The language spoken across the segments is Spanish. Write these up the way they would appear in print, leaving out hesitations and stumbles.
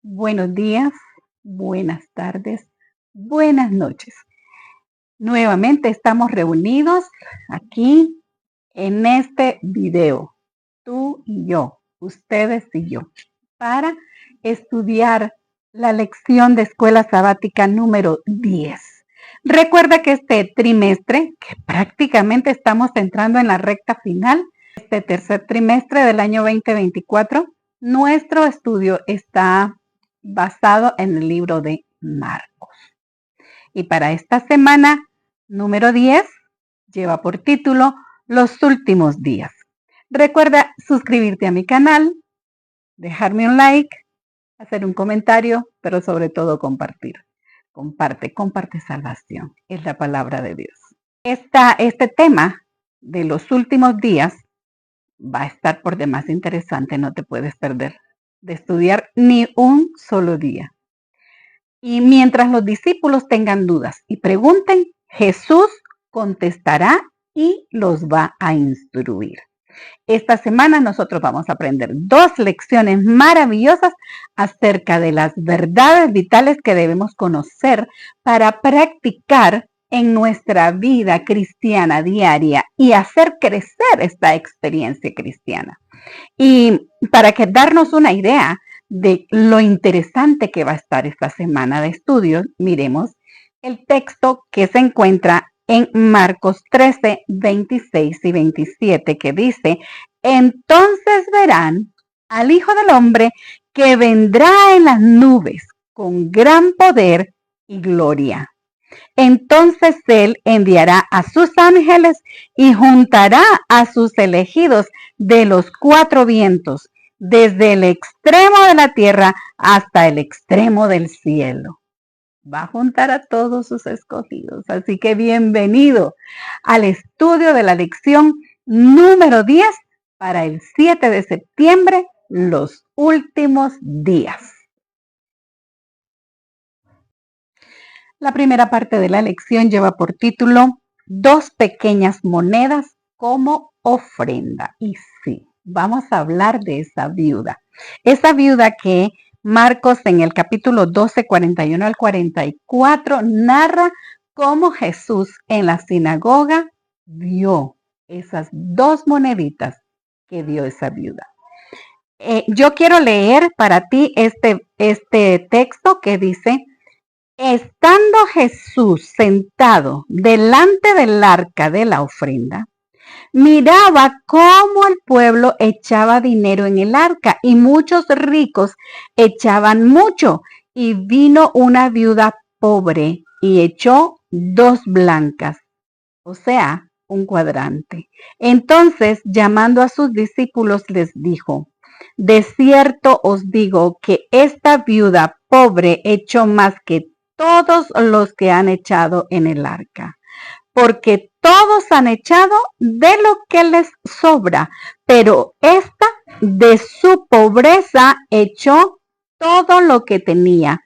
Buenos días, buenas tardes, buenas noches. Nuevamente estamos reunidos aquí en este video, tú y yo, ustedes y yo, para estudiar la lección de escuela sabática número 10. Recuerda que este trimestre, que prácticamente estamos entrando en la recta final, este tercer trimestre del año 2024, nuestro estudio está basado en el libro de Marcos. Y para esta semana número 10 lleva por título Los últimos días. Recuerda suscribirte a mi canal, dejarme un like, hacer un comentario, pero sobre todo compartir. Comparte salvación. Es la palabra de Dios. Este tema de los últimos días va a estar por demás interesante. No te puedes perder de estudiar ni un solo día. Y mientras los discípulos tengan dudas y pregunten, Jesús contestará y los va a instruir. Esta semana nosotros vamos a aprender 2 lecciones maravillosas acerca de las verdades vitales que debemos conocer para practicar en nuestra vida cristiana diaria y hacer crecer esta experiencia cristiana. Y para darnos una idea de lo interesante que va a estar esta semana de estudios, miremos el texto que se encuentra en Marcos 13, 26 y 27, que dice: entonces verán al Hijo del Hombre que vendrá en las nubes con gran poder y gloria. Entonces Él enviará a sus ángeles y juntará a sus elegidos de los 4 vientos, desde el extremo de la tierra hasta el extremo del cielo. Va a juntar a todos sus escogidos. Así que bienvenido al estudio de la lección número 10 para el 7 de septiembre, los últimos días. La primera parte de la lección lleva por título 2 pequeñas monedas como ofrenda. Y sí, vamos a hablar de esa viuda. Esa viuda que Marcos en el capítulo 12, 41 al 44 narra cómo Jesús en la sinagoga dio esas 2 moneditas que dio esa viuda. Yo quiero leer para ti este texto que dice: estando Jesús sentado delante del arca de la ofrenda, miraba cómo el pueblo echaba dinero en el arca y muchos ricos echaban mucho. Y vino una viuda pobre y echó 2 blancas, o sea, un cuadrante. Entonces, llamando a sus discípulos, les dijo: de cierto os digo que esta viuda pobre echó más que todos los que han echado en el arca, porque todos han echado de lo que les sobra, pero esta de su pobreza echó todo lo que tenía,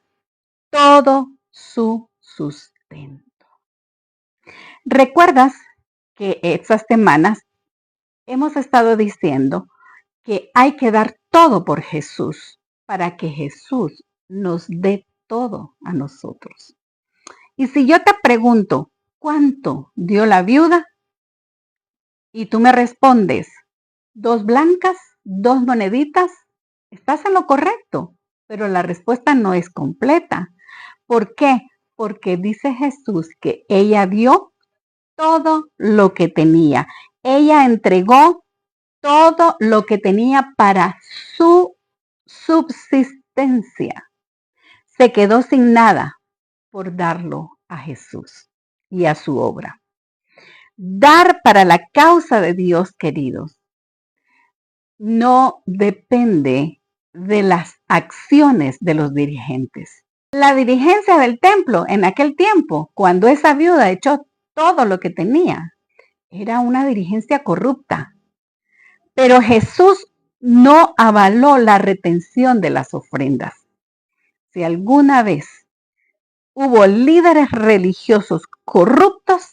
todo su sustento. ¿Recuerdas que estas semanas hemos estado diciendo que hay que dar todo por Jesús para que Jesús nos dé todo a nosotros? Y si yo te pregunto, ¿cuánto dio la viuda? Y tú me respondes, 2 blancas, 2 moneditas, estás en lo correcto, pero la respuesta no es completa. ¿Por qué? Porque dice Jesús que ella dio todo lo que tenía. Ella entregó todo lo que tenía para su subsistencia. Se quedó sin nada por darlo a Jesús y a su obra. Dar para la causa de Dios, queridos, no depende de las acciones de los dirigentes. La dirigencia del templo en aquel tiempo, cuando esa viuda echó todo lo que tenía, era una dirigencia corrupta. Pero Jesús no avaló la retención de las ofrendas. Si alguna vez hubo líderes religiosos corruptos,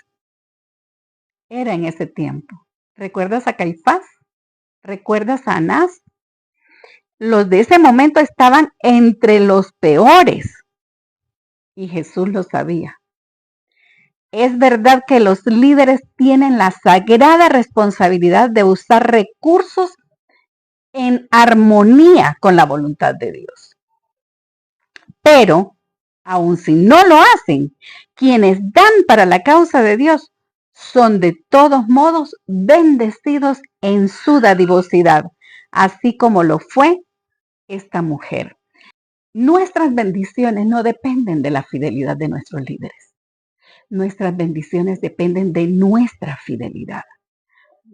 era en ese tiempo. ¿Recuerdas a Caifás? ¿Recuerdas a Anás? Los de ese momento estaban entre los peores y Jesús lo sabía. Es verdad que los líderes tienen la sagrada responsabilidad de usar recursos en armonía con la voluntad de Dios. Pero, aun si no lo hacen, quienes dan para la causa de Dios son de todos modos bendecidos en su dadivosidad, así como lo fue esta mujer. Nuestras bendiciones no dependen de la fidelidad de nuestros líderes. Nuestras bendiciones dependen de nuestra fidelidad.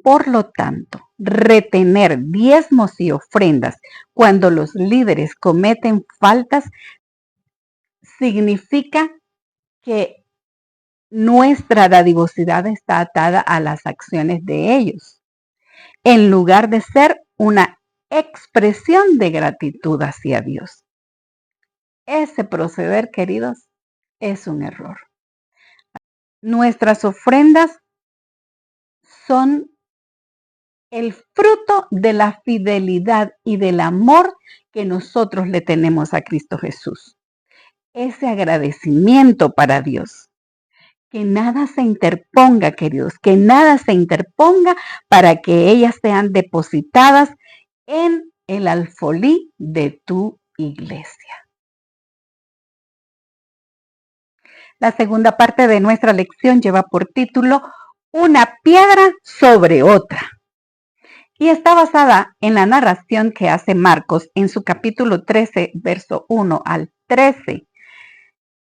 Por lo tanto, retener diezmos y ofrendas cuando los líderes cometen faltas significa que nuestra dadivosidad está atada a las acciones de ellos, en lugar de ser una expresión de gratitud hacia Dios. Ese proceder, queridos, es un error. Nuestras ofrendas son el fruto de la fidelidad y del amor que nosotros le tenemos a Cristo Jesús. Ese agradecimiento para Dios. Que nada se interponga, queridos, que nada se interponga para que ellas sean depositadas en el alfolí de tu iglesia. La segunda parte de nuestra lección lleva por título Una piedra sobre otra. Y está basada en la narración que hace Marcos en su capítulo 13, verso 1 al 13,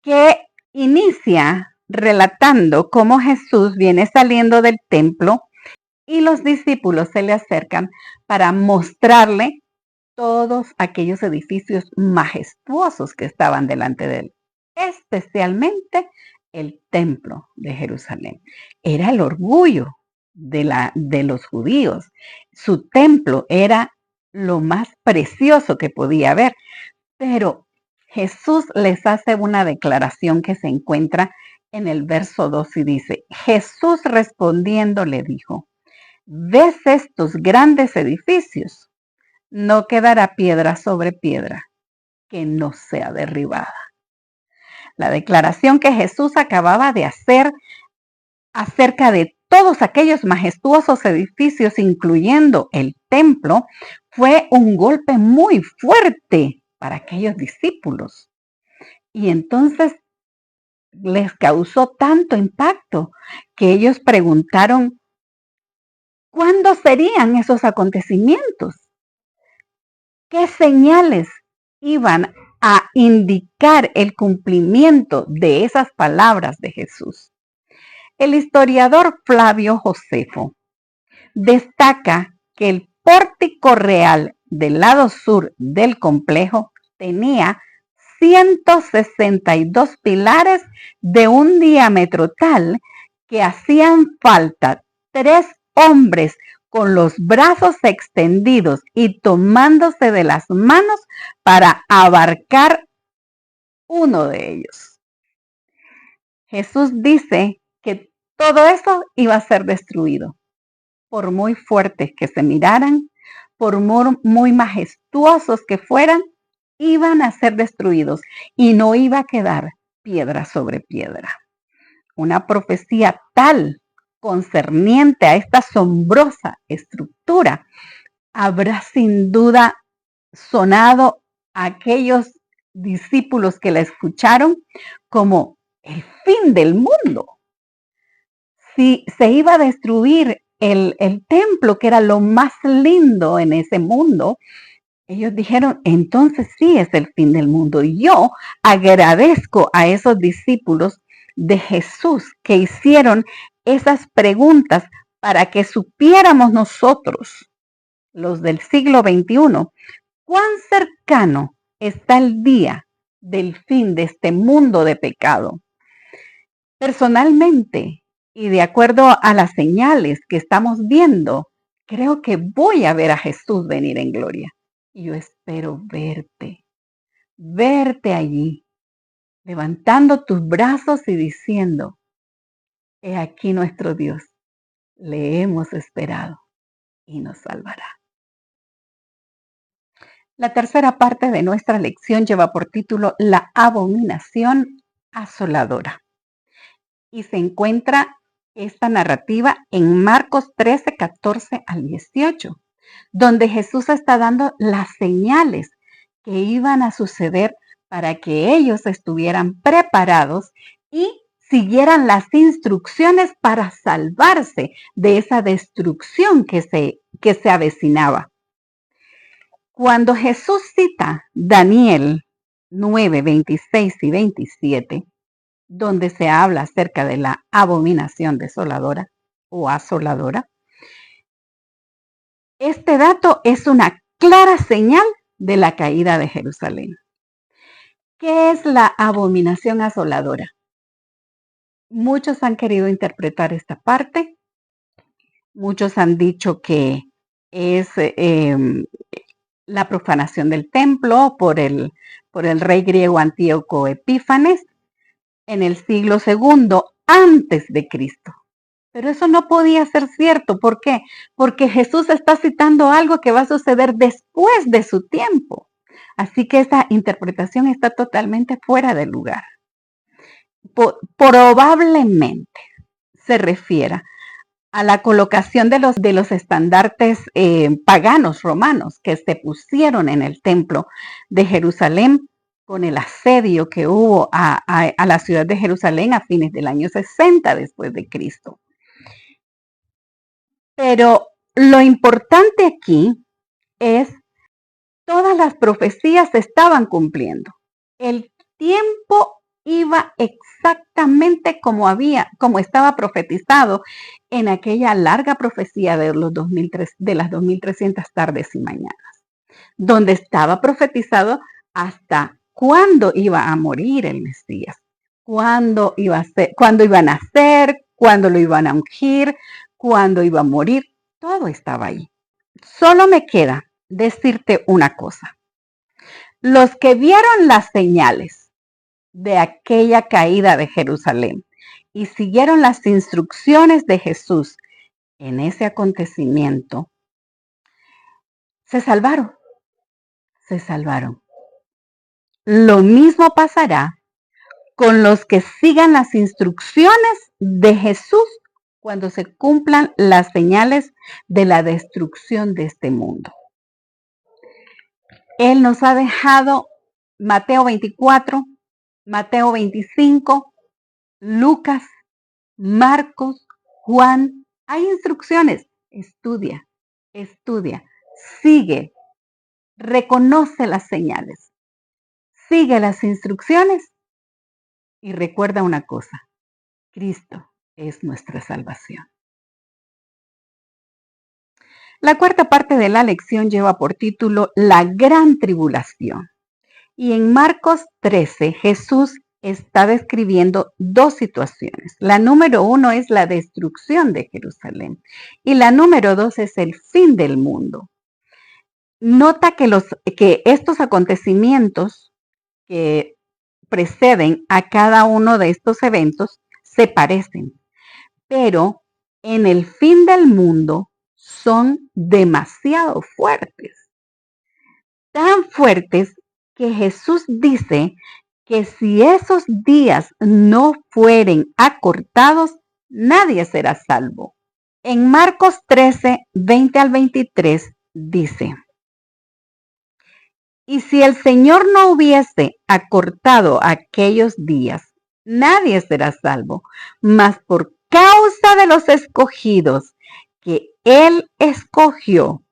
que inicia relatando cómo Jesús viene saliendo del templo y los discípulos se le acercan para mostrarle todos aquellos edificios majestuosos que estaban delante de él, especialmente el templo de Jerusalén. Era el orgullo de los judíos. Su templo era lo más precioso que podía haber, pero Jesús les hace una declaración que se encuentra en el verso 2 y dice, Jesús respondiendo le dijo, ¿ves estos grandes edificios? No quedará piedra sobre piedra que no sea derribada. La declaración que Jesús acababa de hacer acerca de todos aquellos majestuosos edificios, incluyendo el templo, fue un golpe muy fuerte para aquellos discípulos. Y entonces les causó tanto impacto que ellos preguntaron, ¿cuándo serían esos acontecimientos? ¿Qué señales iban a indicar el cumplimiento de esas palabras de Jesús? El historiador Flavio Josefo destaca que el pórtico real del lado sur del complejo tenía 162 pilares de un diámetro tal que hacían falta 3 hombres con los brazos extendidos y tomándose de las manos para abarcar uno de ellos. Jesús dice que todo eso iba a ser destruido, por muy fuertes que se miraran, por muy majestuosos que fueran, iban a ser destruidos y no iba a quedar piedra sobre piedra. Una profecía tal concerniente a esta asombrosa estructura habrá sin duda sonado a aquellos discípulos que la escucharon como el fin del mundo. Si se iba a destruir el templo, que era lo más lindo en ese mundo, ellos dijeron, entonces sí es el fin del mundo. Y yo agradezco a esos discípulos de Jesús que hicieron esas preguntas para que supiéramos nosotros, los del siglo XXI, cuán cercano está el día del fin de este mundo de pecado. Personalmente, y de acuerdo a las señales que estamos viendo, creo que voy a ver a Jesús venir en gloria. Y yo espero verte allí, levantando tus brazos y diciendo, he aquí nuestro Dios, le hemos esperado y nos salvará. La tercera parte de nuestra lección lleva por título La abominación asoladora y se encuentra esta narrativa en Marcos 13, 14 al 18, donde Jesús está dando las señales que iban a suceder para que ellos estuvieran preparados y siguieran las instrucciones para salvarse de esa destrucción que se avecinaba. Cuando Jesús cita Daniel 9, 26 y 27, donde se habla acerca de la abominación desoladora o asoladora, este dato es una clara señal de la caída de Jerusalén. ¿Qué es la abominación asoladora? Muchos han querido interpretar esta parte. Muchos han dicho que es la profanación del templo por el rey griego Antíoco Epífanes en el siglo II antes de Cristo. Pero eso no podía ser cierto. ¿Por qué? Porque Jesús está citando algo que va a suceder después de su tiempo. Así que esa interpretación está totalmente fuera de lugar. Probablemente se refiera a la colocación de los estandartes paganos romanos que se pusieron en el templo de Jerusalén con el asedio que hubo a la ciudad de Jerusalén a fines del año 60 después de Cristo. Pero lo importante aquí es todas las profecías se estaban cumpliendo. El tiempo iba exactamente como estaba profetizado en aquella larga profecía de las 2300 tardes y mañanas, donde estaba profetizado hasta cuándo iba a morir el Mesías, cuándo iba a nacer, cuándo lo iban a ungir, cuándo iba a morir, todo estaba ahí. Solo me queda decirte una cosa. Los que vieron las señales de aquella caída de Jerusalén y siguieron las instrucciones de Jesús en ese acontecimiento, se salvaron. Lo mismo pasará con los que sigan las instrucciones de Jesús cuando se cumplan las señales de la destrucción de este mundo. Él nos ha dejado Mateo 24, Mateo 25, Lucas, Marcos, Juan. Hay instrucciones. Estudia, sigue, reconoce las señales, sigue las instrucciones y recuerda una cosa, Cristo es nuestra salvación. La cuarta parte de la lección lleva por título La Gran Tribulación. Y en Marcos 13, Jesús está describiendo dos situaciones. La número 1 es la destrucción de Jerusalén y la número 2 es el fin del mundo. Nota que estos acontecimientos que preceden a cada uno de estos eventos se parecen, pero en el fin del mundo son demasiado fuertes. Tan fuertes que Jesús dice que si esos días no fueren acortados, nadie será salvo. En Marcos 13, 20 al 23 dice, y si el Señor no hubiese acortado aquellos días, nadie será salvo, mas por causa de los escogidos que Él escogió,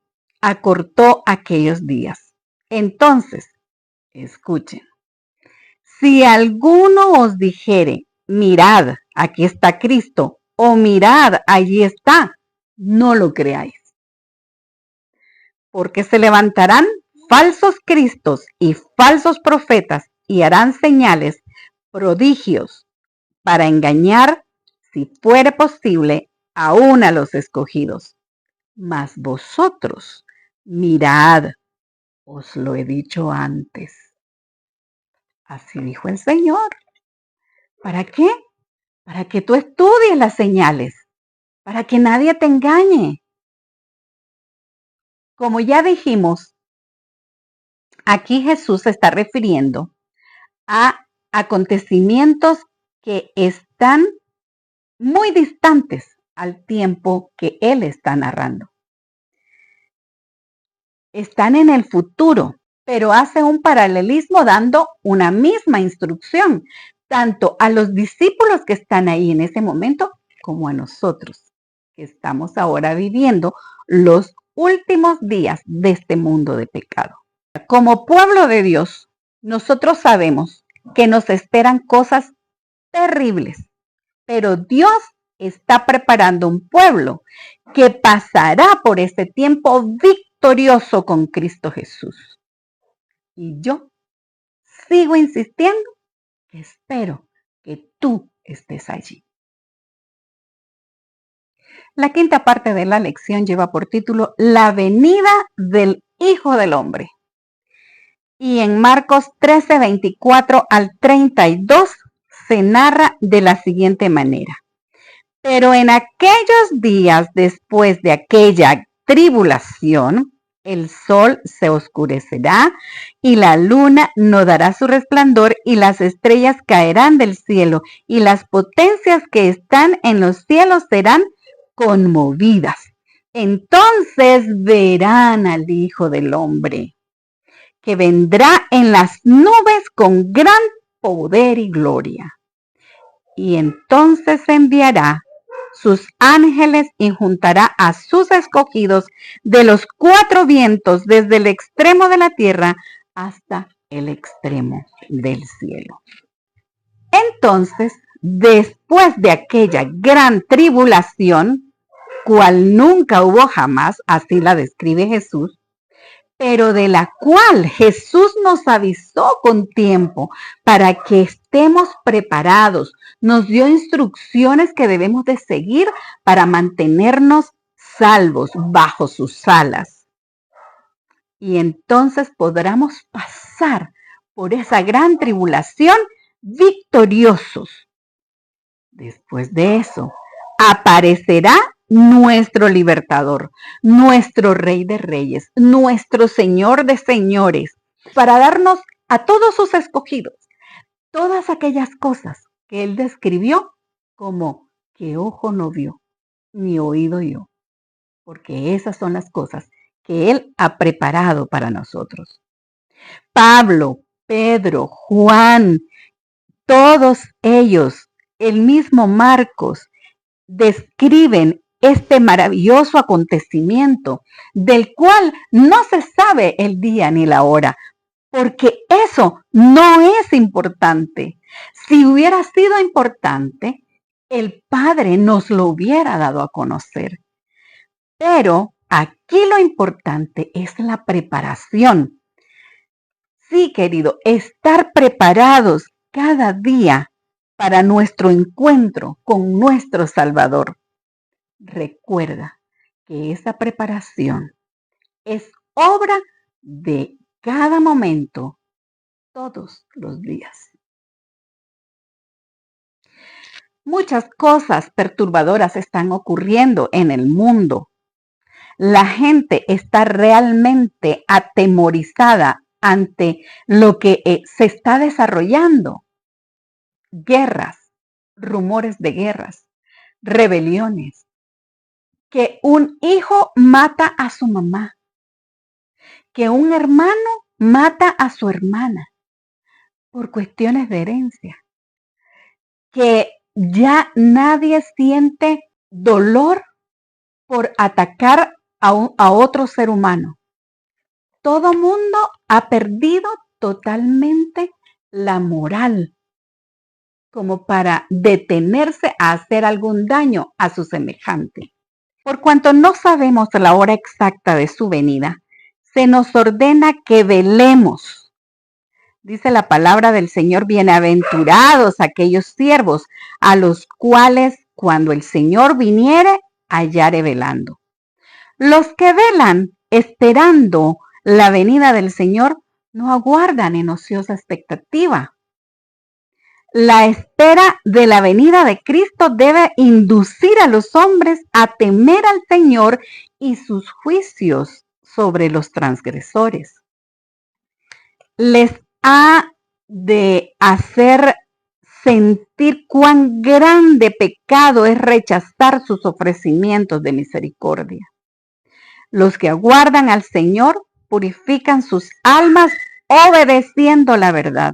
acortó aquellos días. Entonces, escuchen, si alguno os dijere, mirad, aquí está Cristo, o mirad, allí está, no lo creáis. Porque se levantarán falsos cristos y falsos profetas y harán señales, prodigios, para engañar, si fuere posible, aún a los escogidos. Mas vosotros, mirad, os lo he dicho antes. Así dijo el Señor. ¿Para qué? Para que tú estudies las señales, para que nadie te engañe. Como ya dijimos, Aquí Jesús se está refiriendo a acontecimientos que están muy distantes al tiempo que Él está narrando. Están en el futuro, pero hace un paralelismo dando una misma instrucción, tanto a los discípulos que están ahí en ese momento, como a nosotros, que estamos ahora viviendo los últimos días de este mundo de pecado. Como pueblo de Dios, nosotros sabemos que nos esperan cosas terribles, pero Dios está preparando un pueblo que pasará por este tiempo victorioso con Cristo Jesús. Y yo sigo insistiendo que espero que tú estés allí. La quinta parte de la lección lleva por título La venida del Hijo del Hombre. Y en Marcos 13, 24 al 32 se narra de la siguiente manera. Pero en aquellos días después de aquella tribulación, el sol se oscurecerá y la luna no dará su resplandor y las estrellas caerán del cielo y las potencias que están en los cielos serán conmovidas. Entonces verán al Hijo del Hombre, que vendrá en las nubes con gran poder y gloria. Y entonces enviará sus ángeles y juntará a sus escogidos de los cuatro vientos, desde el extremo de la tierra hasta el extremo del cielo. Entonces, después de aquella gran tribulación, cual nunca hubo jamás, así la describe Jesús, pero de la cual Jesús nos avisó con tiempo para que estemos preparados. Nos dio instrucciones que debemos de seguir para mantenernos salvos bajo sus alas. Y entonces podremos pasar por esa gran tribulación victoriosos. Después de eso, aparecerá nuestro libertador, nuestro Rey de Reyes, nuestro Señor de Señores, para darnos a todos sus escogidos todas aquellas cosas que Él describió como que ojo no vio, ni oído oyó, porque esas son las cosas que Él ha preparado para nosotros. Pablo, Pedro, Juan, todos ellos, el mismo Marcos, describen este maravilloso acontecimiento del cual no se sabe el día ni la hora, porque eso no es importante. Si hubiera sido importante, el Padre nos lo hubiera dado a conocer. Pero aquí lo importante es la preparación. Sí, querido, estar preparados cada día para nuestro encuentro con nuestro Salvador. Recuerda que esa preparación es obra de cada momento, todos los días. Muchas cosas perturbadoras están ocurriendo en el mundo. La gente está realmente atemorizada ante lo que se está desarrollando. Guerras, rumores de guerras, rebeliones, que un hijo mata a su mamá, que un hermano mata a su hermana por cuestiones de herencia, que ya nadie siente dolor por atacar a otro ser humano. Todo mundo ha perdido totalmente la moral como para detenerse a hacer algún daño a su semejante. Por cuanto no sabemos la hora exacta de su venida, se nos ordena que velemos. Dice la palabra del Señor, bienaventurados aquellos siervos a los cuales cuando el Señor viniere, hallare velando. Los que velan esperando la venida del Señor no aguardan en ociosa expectativa. La espera de la venida de Cristo debe inducir a los hombres a temer al Señor y sus juicios sobre los transgresores. les ha de hacer sentir cuán grande pecado es rechazar sus ofrecimientos de misericordia. Los que aguardan al Señor purifican sus almas obedeciendo la verdad.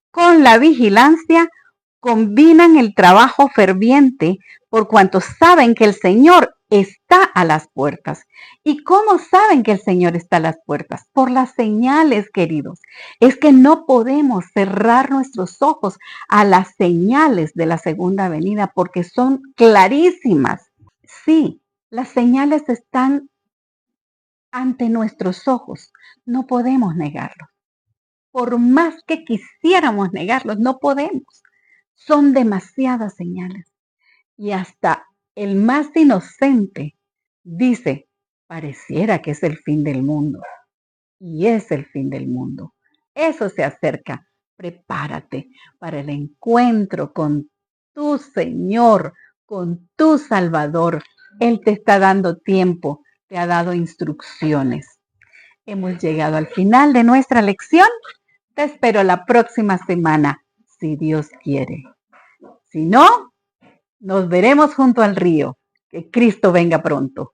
Con la vigilancia combinan el trabajo ferviente por cuanto saben que el Señor está a las puertas. ¿Y cómo saben que el Señor está a las puertas? Por las señales, queridos. Es que no podemos cerrar nuestros ojos a las señales de la segunda venida porque son clarísimas. Sí, las señales están ante nuestros ojos. No podemos negarlos. Por más que quisiéramos negarlos, no podemos. Son demasiadas señales. Y hasta el más inocente dice, pareciera que es el fin del mundo. Y es el fin del mundo. Eso se acerca. Prepárate para el encuentro con tu Señor, con tu Salvador. Él te está dando tiempo, te ha dado instrucciones. Hemos llegado al final de nuestra lección. Te espero la próxima semana, si Dios quiere. Si no, nos veremos junto al río. Que Cristo venga pronto.